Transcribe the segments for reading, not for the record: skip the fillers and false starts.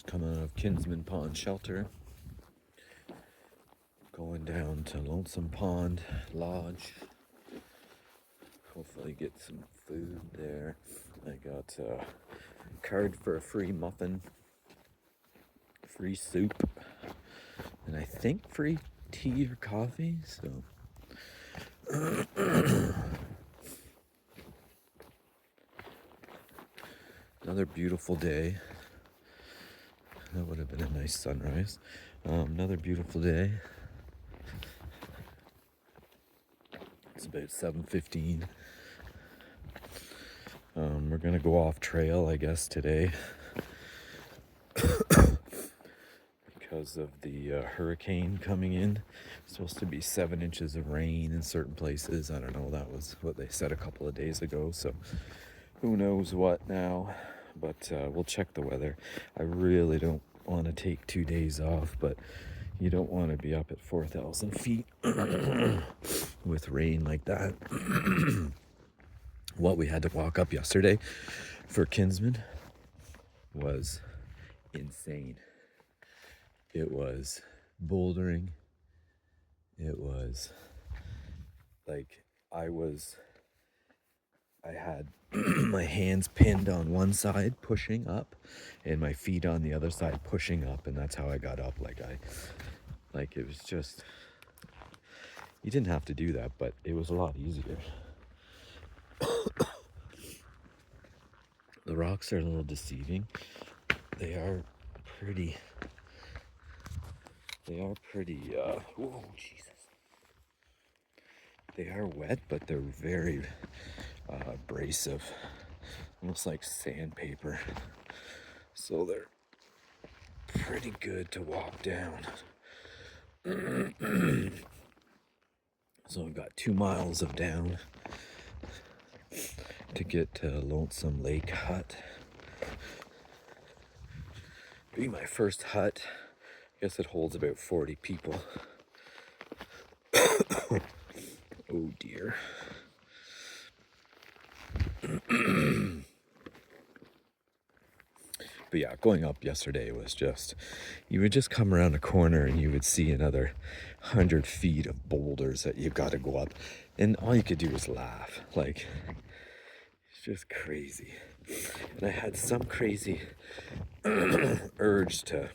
Coming out of Kinsman Pond Shelter, going down to Lonesome Pond Lodge. Hopefully get some food there. I got a card for a free muffin, free soup, and I think free tea or coffee, so another beautiful day. That would have been a nice sunrise. Another beautiful day. It's about 7:15. We're gonna go off trail, I guess, today because of the hurricane coming in. It's supposed to be 7 inches of rain in certain places. I don't know, that was what they said a couple of days ago, so who knows what now, but we'll check the weather. I really don't want to take 2 days off, but you don't want to be up at 4,000 feet with rain like that. What we had to walk up yesterday for Kinsman was insane. It was bouldering. It was like I had my hands pinned on one side pushing up and my feet on the other side pushing up, and that's how I got up. Like it was just, you didn't have to do that, but it was a lot easier. The rocks are a little deceiving. They are pretty whoa, Jesus. They are wet, but they're very abrasive, almost like sandpaper. So they're pretty good to walk down. So I've got 2 miles of down to get to Lonesome Lake Hut. Be my first hut. I guess it holds about 40 people. Oh dear. But yeah, going up yesterday was just, you would just come around a corner and you would see another 100 feet of boulders that you've got to go up. And all you could do is laugh. Like, it's just crazy. And I had some crazy urge to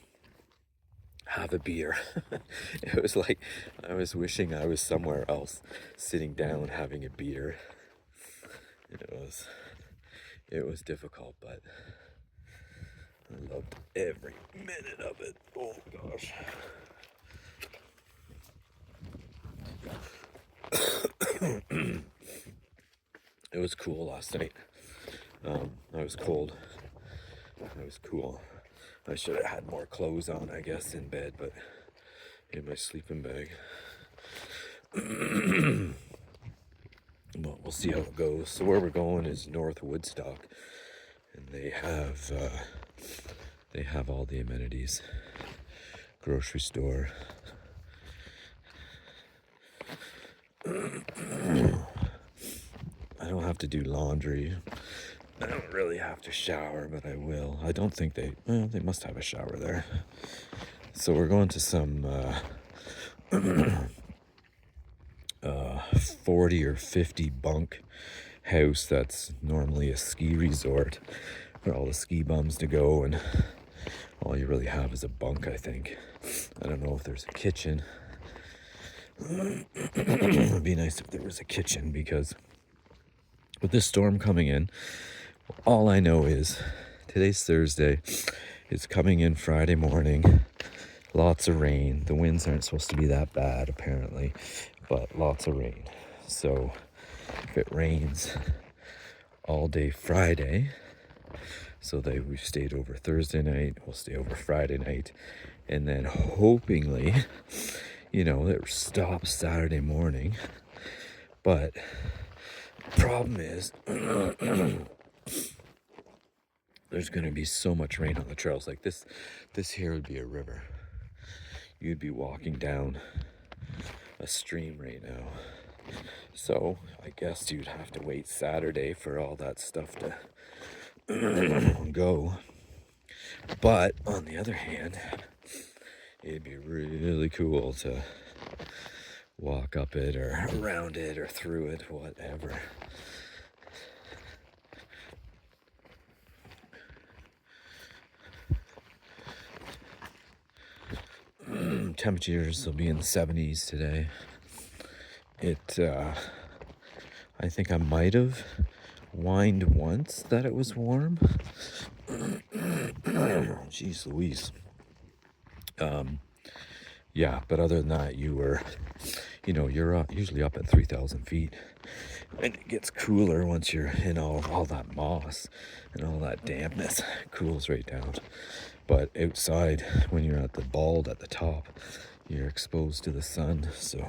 have a beer. It was like I was wishing I was somewhere else, sitting down having a beer. It was difficult, but I loved every minute of it. Oh gosh. It was cool last night. I was cold. I was cool. I should have had more clothes on, I guess, in bed, but in my sleeping bag. But we'll see how it goes. So where we're going is North Woodstock, and they have all the amenities. Grocery store. I don't have to do laundry. I don't really have to shower, but I will. I don't think they must have a shower there. So we're going to some 40 or 50 bunk house that's normally a ski resort for all the ski bums to go, and all you really have is a bunk, I think. I don't know if there's a kitchen. It would be nice if there was a kitchen, because with this storm coming in, all I know is today's Thursday. It's coming in Friday morning. Lots of rain. The winds aren't supposed to be that bad, apparently, but lots of rain. So if it rains all day Friday, so that we've stayed over Thursday night, we'll stay over Friday night, and then hopingly, it stops Saturday morning. But the problem is there's going to be so much rain on the trails. Like this here would be a river. You'd be walking down a stream right now. So I guess you'd have to wait Saturday for all that stuff to go. But on the other hand, it'd be really cool to walk up it or around it or through it, whatever. Temperatures will be in the 70s today. I think I might have whined once that it was warm. Jeez Louise. Yeah, but other than that, you're usually up at 3,000 feet. And it gets cooler once you're in all that moss and all that dampness. It cools right down. But outside, when you're at the bald at the top, you're exposed to the sun. So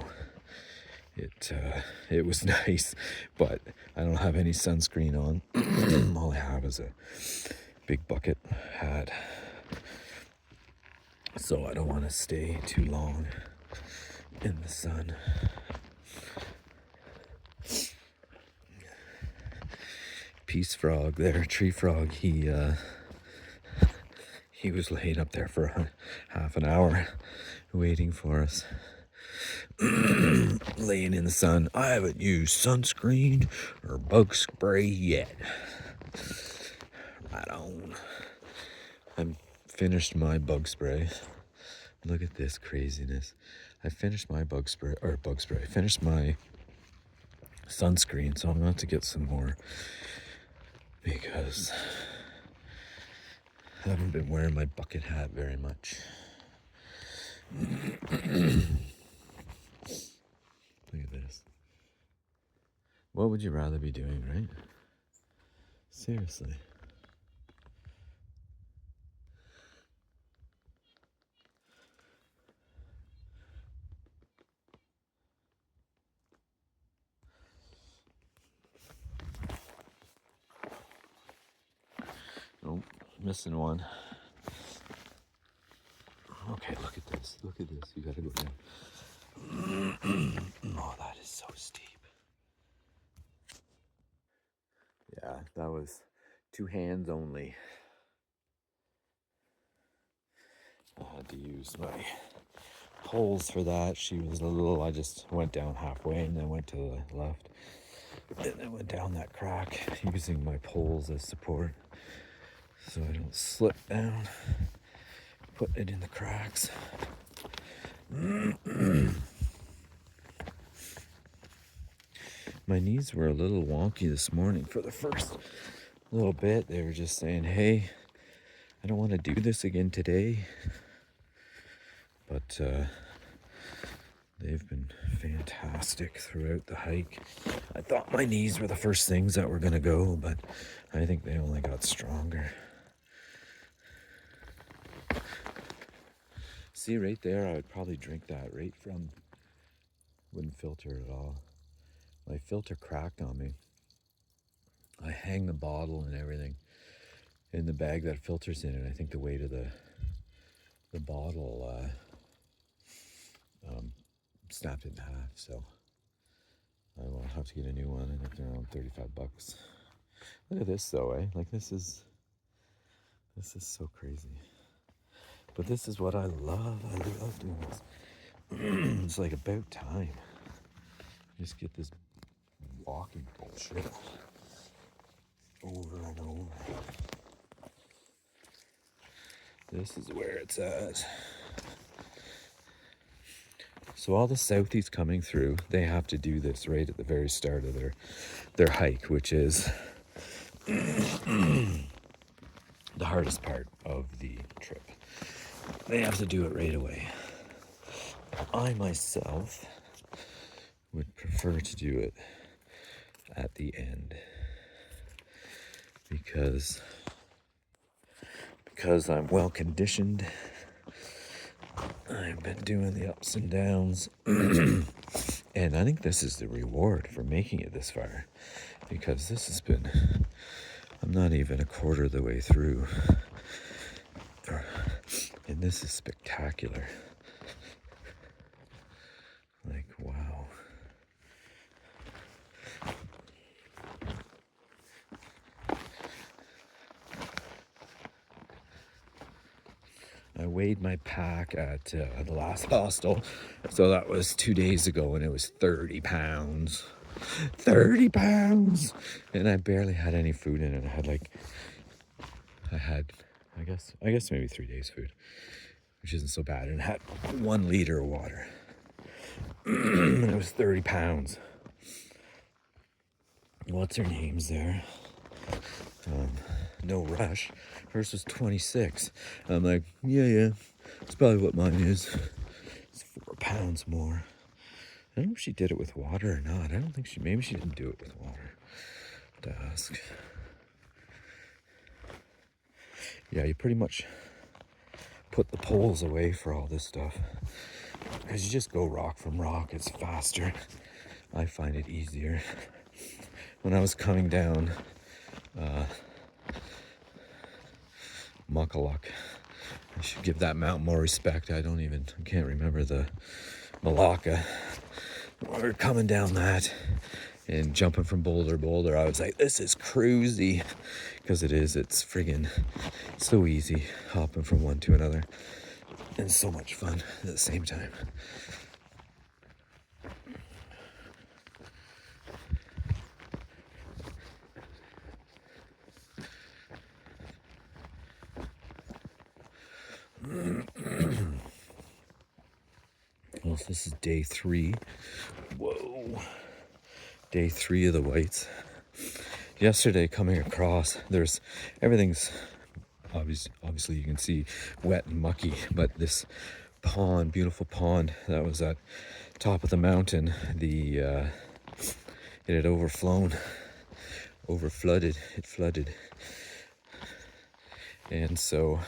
it was nice, but I don't have any sunscreen on. All I have is a big bucket hat. So I don't want to stay too long in the sun. Peace frog there, tree frog, he was laying up there for half an hour waiting for us. Laying in the sun. I haven't used sunscreen or bug spray yet. Right on. I'm finished my bug spray. Look at this craziness. I finished my finished my sunscreen, so I'm going to have to get some more because I haven't been wearing my bucket hat very much. Look at this. What would you rather be doing, right? Seriously. Nope, missing one. Okay, look at this. Look at this. You gotta go down. Oh, that is so steep. Yeah, that was 2 hands only. I had to use my poles for that. I just went down halfway and then went to the left. And then went down that crack using my poles as support so I don't slip down. Put it in the cracks. My knees were a little wonky this morning. For the first little bit, they were just saying, hey, I don't want to do this again today. But they've been fantastic throughout the hike. I thought my knees were the first things that were going to go, but I think they only got stronger. See right there, I would probably drink that right from, wouldn't filter at all. My filter cracked on me. I hang the bottle and everything in the bag that filters in it. I think the weight of the bottle snapped it in half, so I will have to get a new one. I think they're around $35. Look at this though, eh? Like this is so crazy. But this is what I love. I love doing this. It's like about time. Just get this walking bullshit over and over. This is where it's at. So all the Southies coming through, they have to do this right at the very start of their hike, which is the hardest part of the trip. They have to do it right away. I myself would prefer to do it at the end because I'm well conditioned. I've been doing the ups and downs. And I think this is the reward for making it this far, because I'm not even a quarter of the way through. And this is spectacular. Like, wow. I weighed my pack at the last hostel. So that was 2 days ago, and it was 30 pounds. 30 pounds! And I barely had any food in it. I had, I guess maybe 3 days food, which isn't so bad. And it had 1 liter of water. And it was 30 pounds. What's her name's there? No Rush. Hers was 26. I'm like, yeah, it's probably what mine is. It's 4 pounds more. I don't know if she did it with water or not. I don't think maybe she didn't do it with water. To ask. Yeah, you pretty much put the poles away for all this stuff. Because you just go rock from rock. It's faster. I find it easier. When I was coming down Muckaluk, I should give that mountain more respect. I can't remember the Malacca. When we were coming down that and jumping from boulder to boulder, I was like, this is cruisy. Because it's friggin' so easy hopping from one to another. And so much fun at the same time. Well, this is day 3. Whoa. Day 3 of the whites. Yesterday coming across, everything's obviously you can see wet and mucky, but this pond, beautiful pond that was at top of the mountain, it had it flooded. And so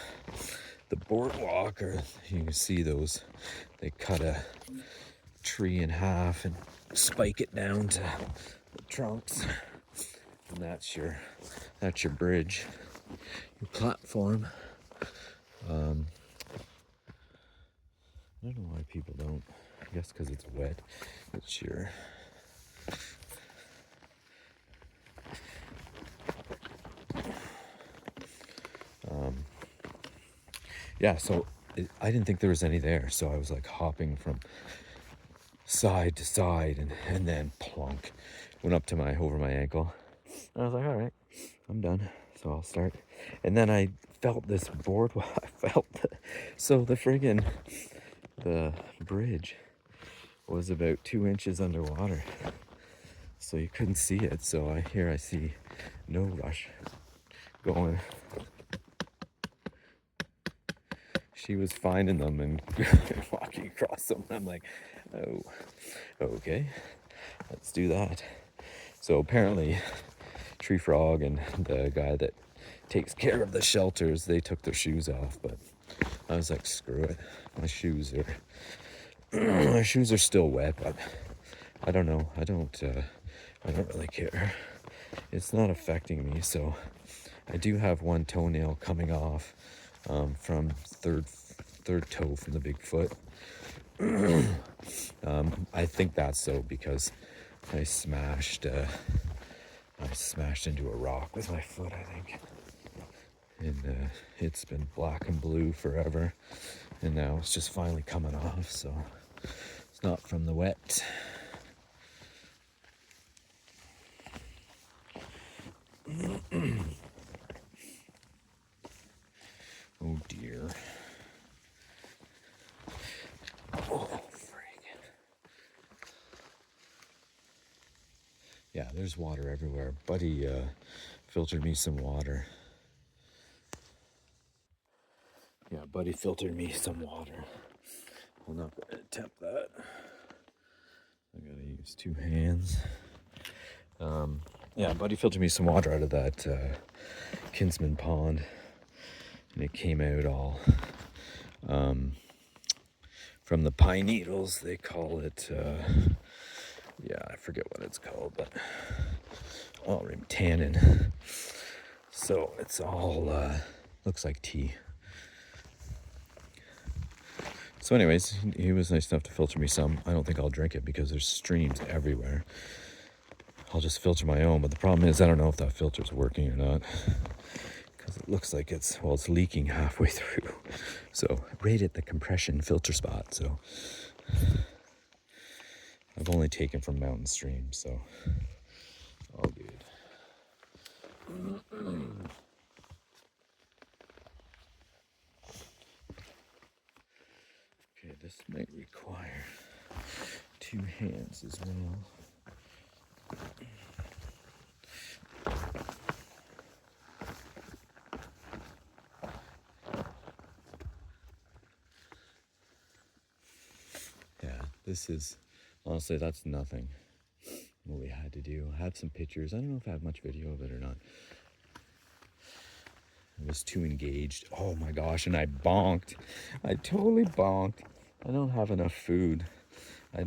the boardwalk, or you can see they cut a tree in half and spike it down to the trunks. And that's your bridge, your platform. I don't know why people don't. I guess because it's wet. It's your yeah. So I didn't think there was any there, so I was like hopping from side to side, and then plunk, went up to over my ankle. And I was like, all right, I'm done. So I'll start. And then I felt this boardwalk. So the bridge was about 2 inches underwater. So you couldn't see it. So I see No Rush going. She was finding them and walking across them. I'm like, oh, okay, let's do that. So apparently Tree Frog and the guy that takes care of the shelters, they took their shoes off, but I was like, screw it. My shoes are still wet, but I don't know. I don't really care. It's not affecting me. So I do have one toenail coming off from third toe from the big foot. I think that's so because I smashed into a rock with my foot, I think. And it's been black and blue forever, and now it's just finally coming off, so it's not from the wet. Oh dear. Oh, frig. Yeah, there's water everywhere. Buddy filtered me some water. Yeah, Buddy filtered me some water. I'm not going to attempt that. I gotta use 2 hands. Yeah, Buddy filtered me some water out of that Kinsman Pond. And it came out all from the pine needles. They call it, yeah, I forget what it's called, but tannin. So it's all looks like tea. So anyways, he was nice enough to filter me some. I don't think I'll drink it because there's streams everywhere. I'll just filter my own, but the problem is I don't know if that filter's working or not. because it looks like it's leaking halfway through. So right at the compression filter spot. So I've only taken from mountain stream, so all good. Okay, this might require 2 hands as well. Yeah, this is, honestly, that's nothing what we had to do. I have some pictures. I don't know if I have much video of it or not. I was too engaged. Oh my gosh, and I bonked. I totally bonked. I don't have enough food. I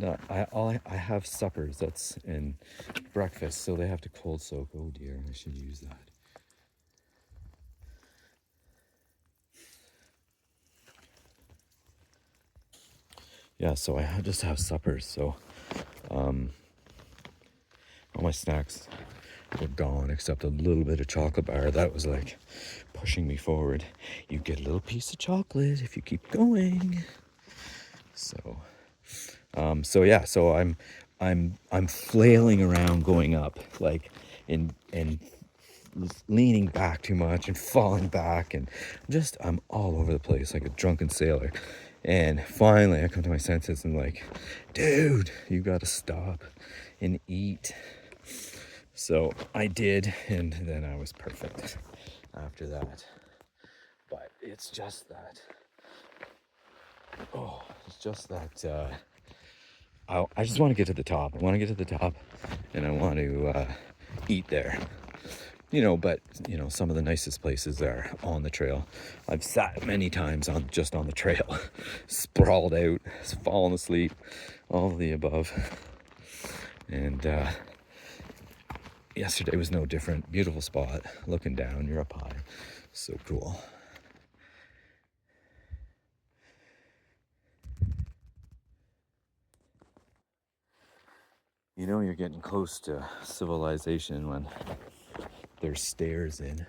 have suppers, that's in breakfast, so they have to cold soak. Oh dear, I should use that. Yeah, so I just have suppers, so all my snacks were gone except a little bit of chocolate bar. That was like pushing me forward. You get a little piece of chocolate if you keep going. So yeah, so I'm flailing around going up, like and leaning back too much and falling back, and I'm all over the place like a drunken sailor. And finally I come to my senses and like, dude, you gotta stop and eat. So I did, and then I was perfect after that. But it's just that, I just want to get to the top. I want to get to the top, and I want to eat there. But some of the nicest places are on the trail. I've sat many times on the trail, sprawled out, fallen asleep, all of the above. And yesterday was no different. Beautiful spot, looking down, you're up high. So cool. You're getting close to civilization when there's stairs in.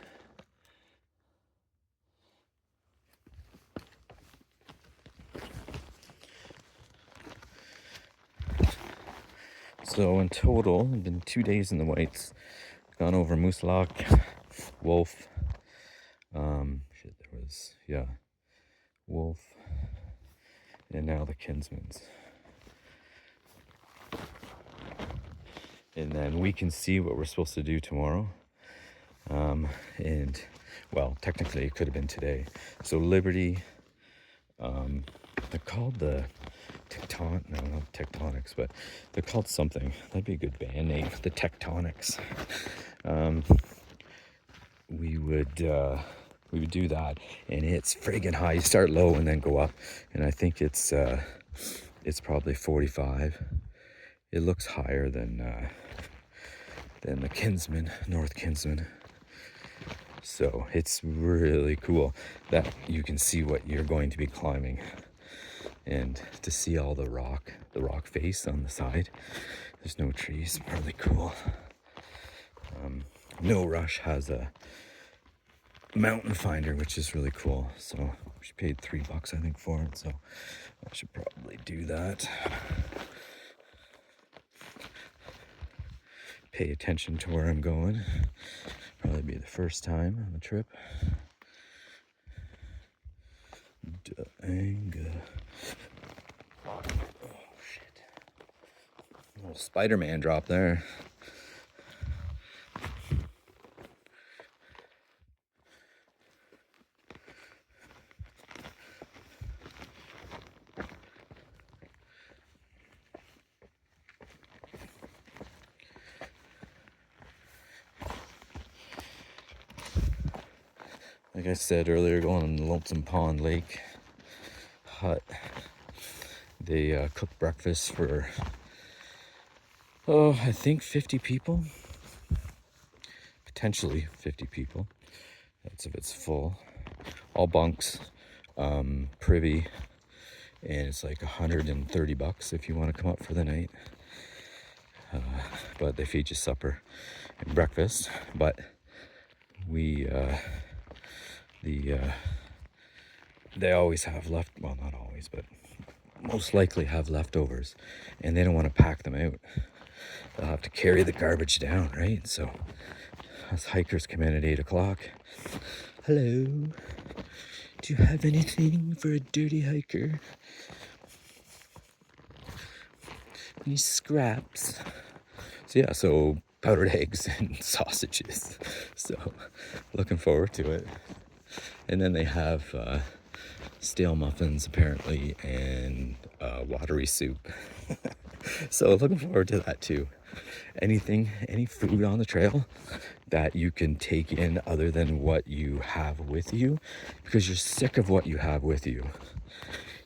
So in total, I've been 2 days in the Whites. Gone over Moose Lock, Wolf. Wolf, and now the Kinsmans. And then we can see what we're supposed to do tomorrow. And well, technically it could have been today. So Liberty, they're called the not Tectonics, but they're called something. That'd be a good band name, the Tectonics. We would do that, and it's friggin' high. You start low and then go up, and I think it's probably 45. It looks higher than the Kinsman, North Kinsman. So it's really cool that you can see what you're going to be climbing, and to see all the rock face on the side. There's no trees, really cool. No Rush has a mountain finder, which is really cool. So she paid $3, I think, for it. So I should probably do that. Pay attention to where I'm going. Probably be the first time on the trip. Dang. Oh shit. A little Spider-Man drop there. Like I said earlier, going on the Lonesome Pond Lake hut. They cook breakfast for, I think 50 people. Potentially 50 people. That's if it's full. All bunks, privy, and it's like $130 if you want to come up for the night. But they feed you supper and breakfast. But we they always have well, not always, but most likely have leftovers, and they don't want to pack them out. They'll have to carry the garbage down, right? So us hikers come in at 8 o'clock. Hello, do you have anything for a dirty hiker? Any scraps? So yeah, so powdered eggs and sausages. So looking forward to it. And then they have stale muffins apparently, and watery soup. So looking forward to that too. Any food on the trail that you can take in other than what you have with you, because you're sick of what you have with you.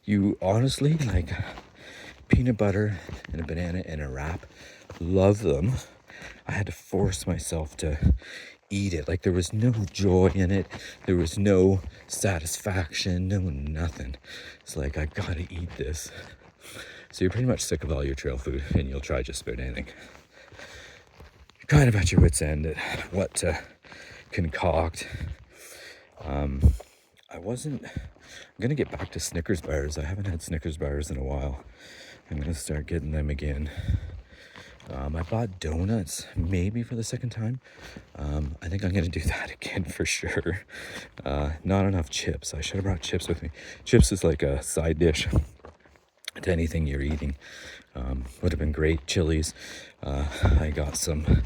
You honestly, like peanut butter and a banana and a wrap, love them. I had to force myself to eat it. Like there was no joy in it. There was no satisfaction, no nothing. It's like, I gotta eat this. So you're pretty much sick of all your trail food and you'll try just about anything. You're kind of at your wit's end at what to concoct. I'm gonna get back to Snickers bars. I haven't had Snickers bars in a while. I'm gonna start getting them again. I bought donuts, maybe for the second time. I think I'm gonna do that again for sure. Not enough chips. I should have brought chips with me. Chips is like a side dish to anything you're eating. Would have been great. Chilies. I got some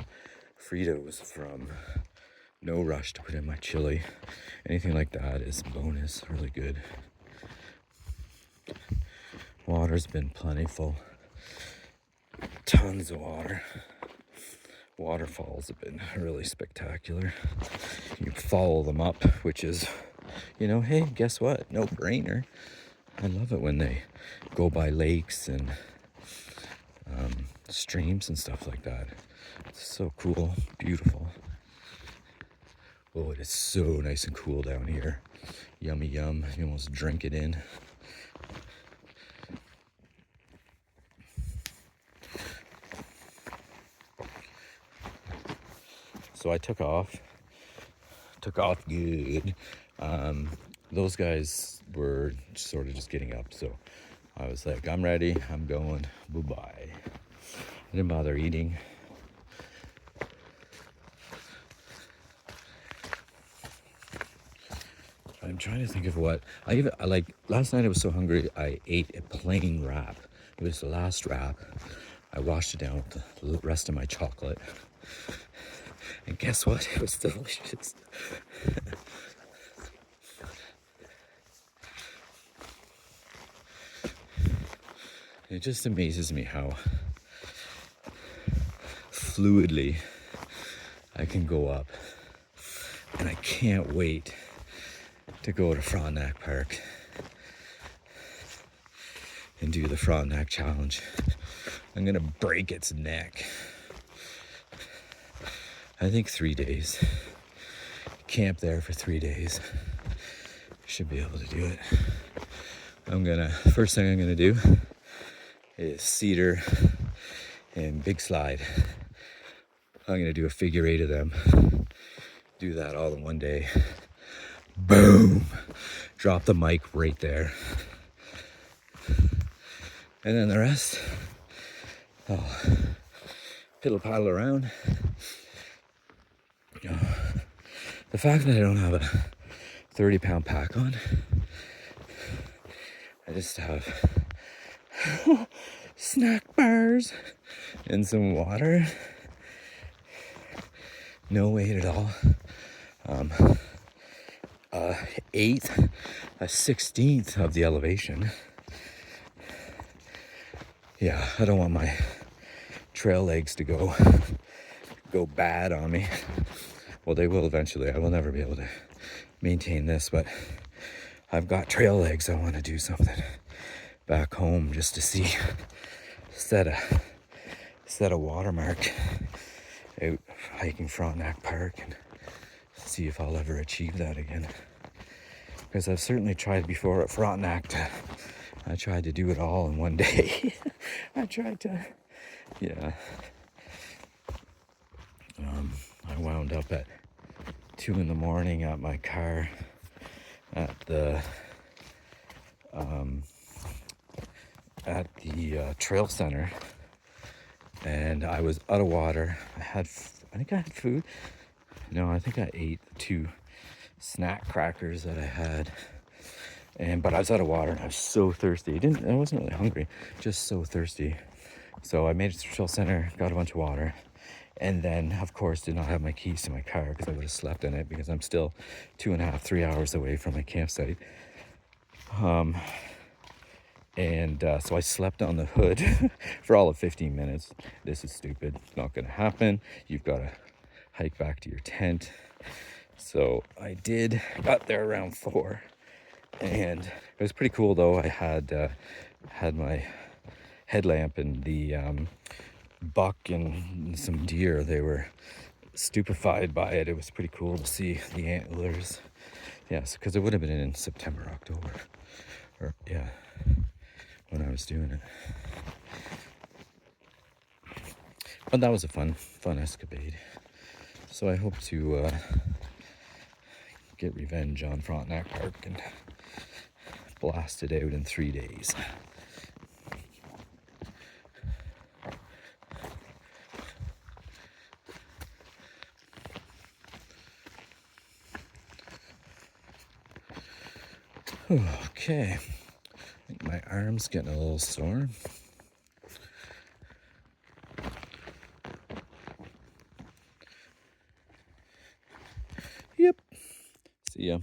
Fritos from No Rush to put in my chili. Anything like that is bonus. Really good. Water's been plentiful. Tons of water. Waterfalls have been really spectacular. You follow them up, which is, hey, guess what? No brainer. I love it when they go by lakes and streams and stuff like that. It's so cool, beautiful. Oh, it is so nice and cool down here. Yummy yum. You almost drink it in. So I took off good. Those guys were sort of just getting up, so I was like, I'm ready, I'm going, bye-bye. I didn't bother eating. I'm trying to think of what I like. Last night I was so hungry I ate a plain wrap. It was the last wrap. I washed it down with the rest of my chocolate. And guess what? It was delicious. It just amazes me how fluidly I can go up. And I can't wait to go to Frontenac Park and do the Frontenac Challenge. I'm gonna break its neck. I think 3 days. Camp there for 3 days. Should be able to do it. First thing I'm gonna do is Cedar and Big Slide. I'm gonna do a figure 8 of them. Do that all in one day. Boom! Drop the mic right there. And then the rest, piddle paddle around. The fact that I don't have a 30-pound pack on, I just have snack bars and some water. No weight at all. 1/8, 1/16 of the elevation. Yeah, I don't want my trail legs to go bad on me. Well, they will eventually. I will never be able to maintain this, but I've got trail legs. I want to do something back home just to see, set a watermark out hiking Frontenac Park and see if I'll ever achieve that again. Because I've certainly tried before at Frontenac I tried to do it all in one day. I wound up at 2 a.m. at my car at the trail center, and I was out of water. I think I had food. No, I think I ate the 2 snack crackers that I had, but I was out of water and I was so thirsty. I wasn't really hungry, just so thirsty. So I made it to the trail center, got a bunch of water, and then of course did not have my keys to my car because I would have slept in it, because I'm still 2.5, 3 hours away from my campsite. So I slept on the hood for all of 15 minutes. This is stupid. It's not going to happen. You've got to hike back to your tent. So I got there around 4, and it was pretty cool though. I had my headlamp, and the buck and some deer, they were stupefied by it. It was pretty cool to see the antlers. Yes, because it would have been in September, October, or yeah, when I was doing it. But that was a fun escapade. So I hope to get revenge on Frontenac Park and blast it out in 3 days. Okay, I think my arm's getting a little sore. Yep. See ya.